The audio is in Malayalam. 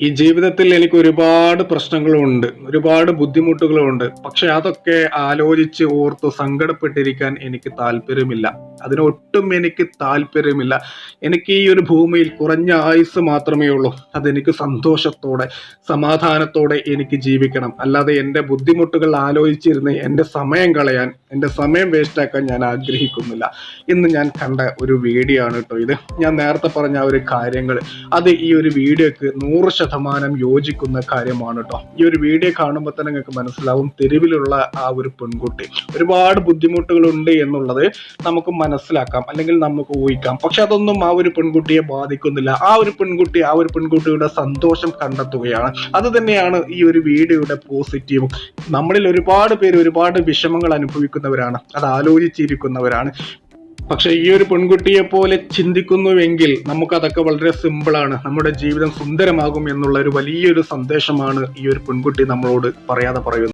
ഈ ജീവിതത്തിൽ എനിക്ക് ഒരുപാട് പ്രശ്നങ്ങളുണ്ട്. ഒരുപാട് ബുദ്ധിമുട്ടുകളുണ്ട്. പക്ഷെ അതൊക്കെ ആലോചിച്ച് ഓർത്ത് സങ്കടപ്പെട്ടിരിക്കാൻ എനിക്ക് താല്പര്യമില്ല. അതിനൊട്ടും എനിക്ക് താല്പര്യമില്ല. എനിക്ക് ഈ ഒരു ഭൂമിയിൽ കുറഞ്ഞ ആയുസ്സ് മാത്രമേ ഉള്ളൂ. അതെനിക്ക് സന്തോഷത്തോടെ, സമാധാനത്തോടെ എനിക്ക് ജീവിക്കണം. അല്ലാതെ എൻ്റെ ബുദ്ധിമുട്ടുകൾ ആലോചിച്ചിരുന്ന് എൻ്റെ സമയം കളയാൻ, എൻ്റെ സമയം വേസ്റ്റാക്കാൻ ഞാൻ ആഗ്രഹിക്കുന്നില്ല. ഇന്ന് ഞാൻ കണ്ട ഒരു വീഡിയോ ആണ് കേട്ടോ ഇത്. ഞാൻ നേരത്തെ പറഞ്ഞ ആ ഒരു കാര്യങ്ങൾ അത് ഈ ഒരു വീഡിയോക്ക് 100% യോജിക്കുന്ന കാര്യമാണ് കേട്ടോ. ഈ ഒരു വീഡിയോ കാണുമ്പോൾ തന്നെ നിങ്ങൾക്ക് മനസ്സിലാവും തെരുവിലുള്ള ആ ഒരു പെൺകുട്ടി ഒരുപാട് ബുദ്ധിമുട്ടുകളുണ്ട് എന്നുള്ളത് നമുക്ക് മനസ്സിലാക്കാം, അല്ലെങ്കിൽ നമുക്ക് ഊഹിക്കാം. പക്ഷെ അതൊന്നും ആ ഒരു പെൺകുട്ടിയെ ബാധിക്കുന്നില്ല. ആ ഒരു പെൺകുട്ടിയുടെ സന്തോഷം കണ്ടെത്തുകയാണ്. അത് തന്നെയാണ് ഈ ഒരു വീഡിയോയുടെ പോസിറ്റീവും. നമ്മളിൽ ഒരുപാട് പേര് ഒരുപാട് വിഷമങ്ങൾ അനുഭവിക്കുന്നവരാണ്, അത് ആലോചിച്ചിരിക്കുന്നവരാണ്. പക്ഷെ ഈ ഒരു പെൺകുട്ടിയെ പോലെ ചിന്തിക്കുന്നുവെങ്കിൽ നമുക്കതൊക്കെ വളരെ സിമ്പിളാണ്. നമ്മുടെ ജീവിതം സുന്ദരമാകും എന്നുള്ള ഒരു വലിയൊരു സന്ദേശമാണ് ഈ ഒരു പെൺകുട്ടി നമ്മളോട് പറയാതെ പറയുന്നത്.